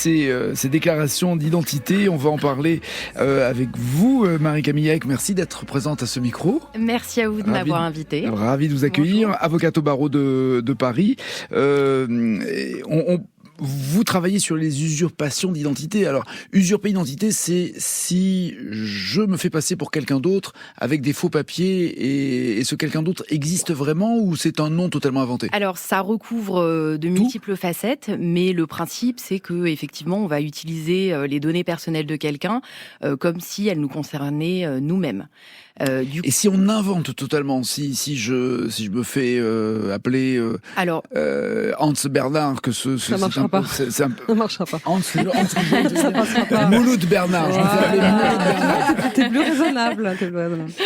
ces déclarations d'identité. On va en parler avec vous, Marie Camillac. Merci d'être présente à ce micro. Merci à vous de m'avoir invité. Ravi de vous accueillir. Bonjour. Avocate au barreau de Paris. Vous travaillez sur les usurpations d'identité. Alors, usurper d'identité, c'est si je me fais passer pour quelqu'un d'autre avec des faux papiers et ce quelqu'un d'autre existe vraiment ou c'est un nom totalement inventé ? Alors, ça recouvre de multiples facettes, mais le principe, c'est que effectivement, on va utiliser les données personnelles de quelqu'un comme si elles nous concernaient nous-mêmes. Et si on invente totalement, si je me fais appeler Hans Bernard, que ça marchera pas. Ça marchera pas. Hans ça passera pas. Mouloud Bernard. T'es plus raisonnable.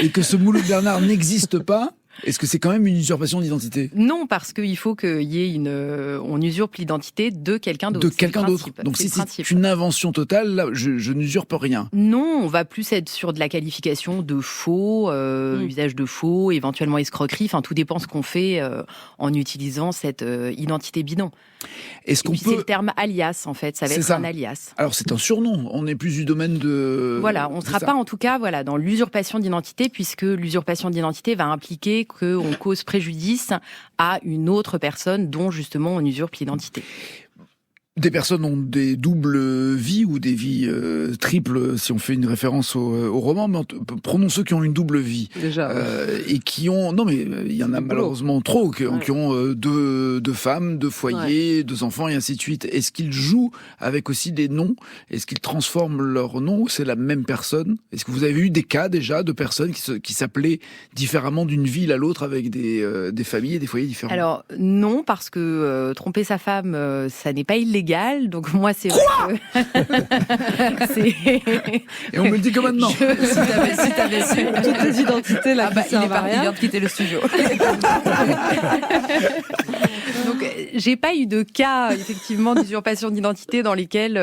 Et que ce Mouloud Bernard n'existe pas. Est-ce que c'est quand même une usurpation d'identité ? Non, parce qu'il faut qu'il y ait on usurpe l'identité de quelqu'un d'autre. De quelqu'un d'autre. Donc si c'est une invention totale, là, je n'usurpe rien. Non, on va plus être sur de la qualification de faux, usage de faux, éventuellement escroquerie. Enfin, tout dépend ce qu'on fait en utilisant cette identité bidon. Est-ce qu'on peut... C'est le terme alias, en fait. Ça va être un alias. Alors, c'est un surnom. On n'est plus du domaine de... Voilà, on ne sera pas, en tout cas, dans l'usurpation d'identité, puisque l'usurpation d'identité va impliquer qu'on cause préjudice à une autre personne dont, justement, on usurpe l'identité. Des personnes ont des doubles vies ou des vies triples, si on fait une référence au roman, mais prenons ceux qui ont une double vie. Déjà. Et qui ont... Non, mais il y en a malheureusement trop, qui ont deux femmes, deux foyers, deux enfants, et ainsi de suite. Est-ce qu'ils jouent avec aussi des noms ? Est-ce qu'ils transforment leur nom ou c'est la même personne ? Est-ce que vous avez eu des cas déjà de personnes qui s'appelaient différemment d'une ville à l'autre avec des familles et des foyers différents ? Alors, non, parce que tromper sa femme, ça n'est pas illégal. Donc moi c'est vrai que et on me le dit que maintenant. Si t'avais su toutes les identités là, il vient de quitter le studio. Donc j'ai pas eu de cas effectivement d'usurpation d'identité dans lesquels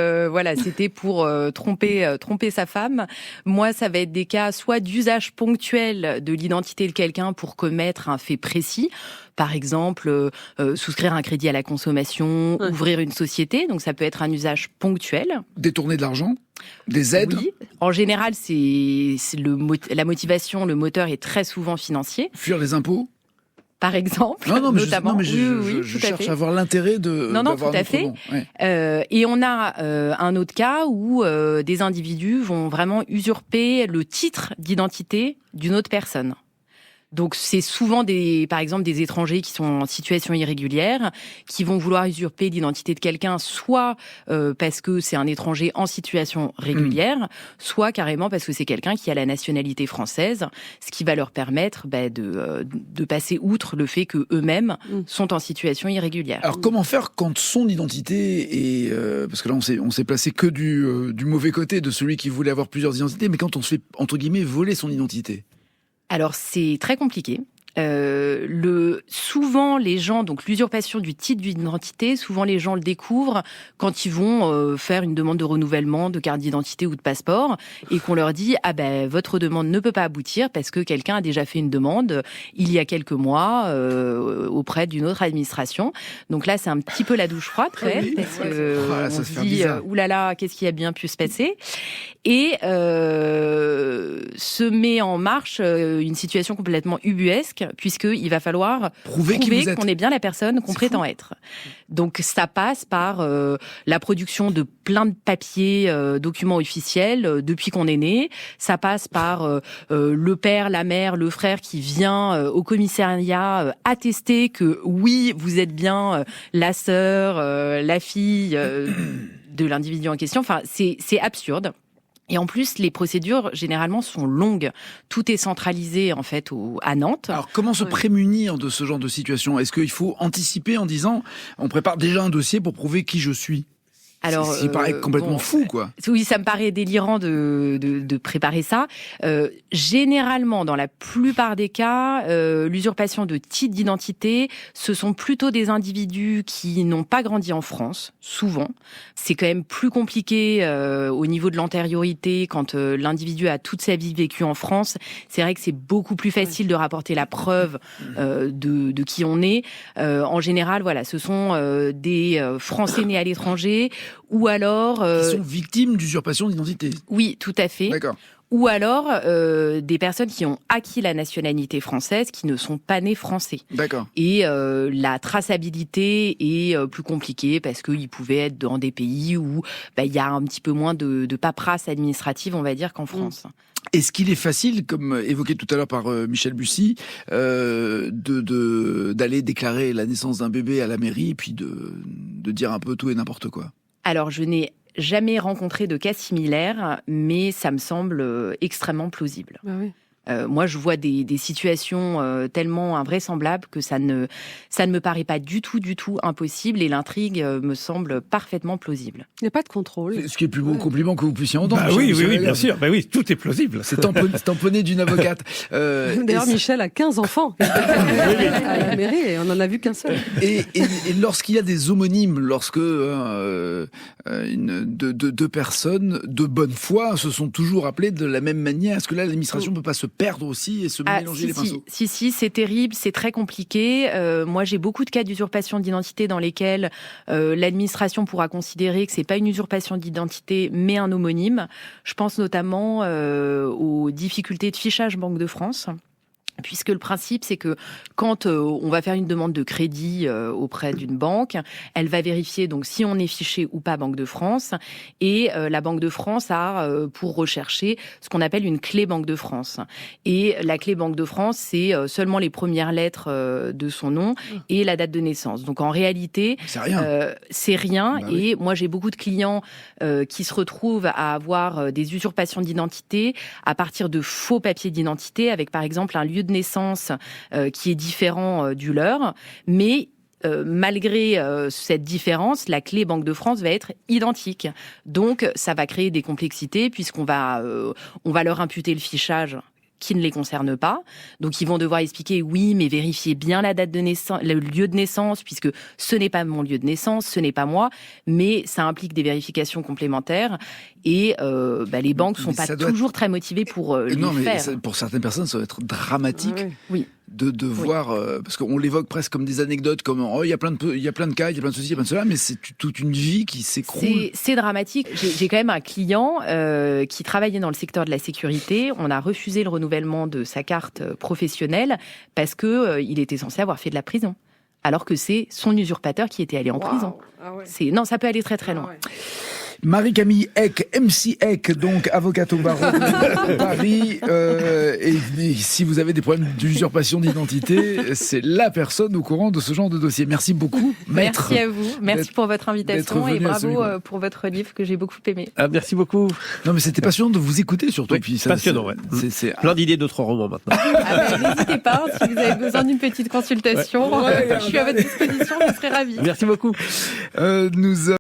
c'était pour tromper sa femme. Moi ça va être des cas soit d'usage ponctuel de l'identité de quelqu'un pour commettre un fait précis. Par exemple, souscrire un crédit à la consommation, ouvrir une société. Donc, ça peut être un usage ponctuel. Détourner de l'argent ? Des aides ? Oui. En général, c'est la motivation, le moteur est très souvent financier. Fuir les impôts ? Par exemple, notamment. Je cherche à voir l'intérêt de. Non, tout à fait. Ouais. Et on a un autre cas où des individus vont vraiment usurper le titre d'identité d'une autre personne. Donc c'est souvent par exemple des étrangers qui sont en situation irrégulière, qui vont vouloir usurper l'identité de quelqu'un, soit parce que c'est un étranger en situation régulière, soit carrément parce que c'est quelqu'un qui a la nationalité française, ce qui va leur permettre de passer outre le fait que eux-mêmes sont en situation irrégulière. Alors comment faire quand son identité est parce que là on s'est placé que du mauvais côté de celui qui voulait avoir plusieurs identités, mais quand on se fait entre guillemets voler son identité? Alors c'est très compliqué. Souvent les gens, donc l'usurpation du titre d'identité, souvent les gens le découvrent quand ils vont faire une demande de renouvellement de carte d'identité ou de passeport et qu'on leur dit votre demande ne peut pas aboutir parce que quelqu'un a déjà fait une demande il y a quelques mois auprès d'une autre administration. Donc là c'est un petit peu la douche froide quand même parce que on se dit oulala, qu'est-ce qui a bien pu se passer, et se met en marche une situation complètement ubuesque puisqu'il va falloir prouver qu'on est bien la personne qu'on prétend être. Donc ça passe par la production de plein de papiers, documents officiels depuis qu'on est né. Ça passe par le père, la mère, le frère qui vient au commissariat attester que oui, vous êtes bien la sœur, la fille de l'individu en question. Enfin, c'est absurde. Et en plus, les procédures, généralement, sont longues. Tout est centralisé, en fait, à Nantes. Alors, comment se prémunir de ce genre de situation ? Est-ce qu'il faut anticiper en disant, on prépare déjà un dossier pour prouver qui je suis ? Alors, ça paraît complètement fou, quoi. Oui, ça me paraît délirant de préparer ça. Généralement, dans la plupart des cas, l'usurpation de titres d'identité, ce sont plutôt des individus qui n'ont pas grandi en France, souvent. C'est quand même plus compliqué au niveau de l'antériorité quand l'individu a toute sa vie vécue en France. C'est vrai que c'est beaucoup plus facile de rapporter la preuve de qui on est. En général, voilà, ce sont des Français nés à l'étranger ou alors qui sont victimes d'usurpation d'identité. Oui, tout à fait. D'accord. Ou alors des personnes qui ont acquis la nationalité française, qui ne sont pas nés français. D'accord. Et la traçabilité est plus compliquée parce qu'ils pouvaient être dans des pays où il y a un petit peu moins de paperasse administrative, on va dire, qu'en France. Est-ce qu'il est facile, comme évoqué tout à l'heure par Michel Bussy, d'aller déclarer la naissance d'un bébé à la mairie et puis de dire un peu tout et n'importe quoi? Alors, je n'ai jamais rencontré de cas similaires, mais ça me semble extrêmement plausible. Ah oui. Moi, je vois des situations tellement invraisemblables que ça ne me paraît pas du tout impossible, et l'intrigue me semble parfaitement plausible. Il n'y a pas de contrôle. Ce qui est le plus beau compliment que vous puissiez entendre. Oui, bien sûr. Oui, tout est plausible. C'est tamponné d'une avocate. D'ailleurs, Michel a 15 enfants à la mairie et on n'en a vu qu'un seul. Et lorsqu'il y a des homonymes, lorsque deux personnes de bonne foi se sont toujours appelées de la même manière, est-ce que là, l'administration ne peut pas se perdre aussi et se mélanger les pinceaux? Si, c'est terrible, c'est très compliqué. Moi, j'ai beaucoup de cas d'usurpation d'identité dans lesquels l'administration pourra considérer que c'est pas une usurpation d'identité, mais un homonyme. Je pense notamment aux difficultés de fichage Banque de France. Puisque le principe, c'est que quand on va faire une demande de crédit auprès d'une banque, elle va vérifier donc si on est fiché ou pas Banque de France, et la Banque de France a pour rechercher ce qu'on appelle une clé Banque de France. Et la clé Banque de France, c'est seulement les premières lettres de son nom et la date de naissance. Donc en réalité, c'est rien. Bah et moi, j'ai beaucoup de clients qui se retrouvent à avoir des usurpations d'identité à partir de faux papiers d'identité, avec par exemple un lieu de naissance qui est différent du leur, mais malgré cette différence, la clé Banque de France va être identique. Donc, ça va créer des complexités puisqu'on va leur imputer le fichage qui ne les concerne pas. Donc, ils vont devoir expliquer, oui, mais vérifiez bien la date de naissance, le lieu de naissance, puisque ce n'est pas mon lieu de naissance, ce n'est pas moi, mais ça implique des vérifications complémentaires. Et les banques sont pas toujours très motivées pour le faire. Mais pour certaines personnes, ça va être dramatique. Oui. De voir, parce qu'on l'évoque presque comme des anecdotes, comme il y a plein de cas, il y a plein de ceci, il y a plein de cela, mais c'est toute une vie qui s'écroule. C'est dramatique. J'ai quand même un client qui travaillait dans le secteur de la sécurité. On a refusé le renouvellement de sa carte professionnelle parce que il était censé avoir fait de la prison, alors que c'est son usurpateur qui était allé en prison. Ah ouais. Non, ça peut aller très très loin. Ah ouais. Marie-Camille Eck, MC Eck, donc avocate au barreau de Paris. Et si vous avez des problèmes d'usurpation d'identité, c'est la personne au courant de ce genre de dossier. Merci beaucoup, maître. Merci à vous. Merci pour votre invitation et bravo pour votre livre que j'ai beaucoup aimé. Ah, merci beaucoup. Non, mais c'était passionnant de vous écouter surtout. Oui, puis ça, passionnant, ouais. C'est plein d'idées d'autres romans maintenant. N'hésitez pas, si vous avez besoin d'une petite consultation, je suis à votre disposition, je serai ravie. Merci beaucoup. Nous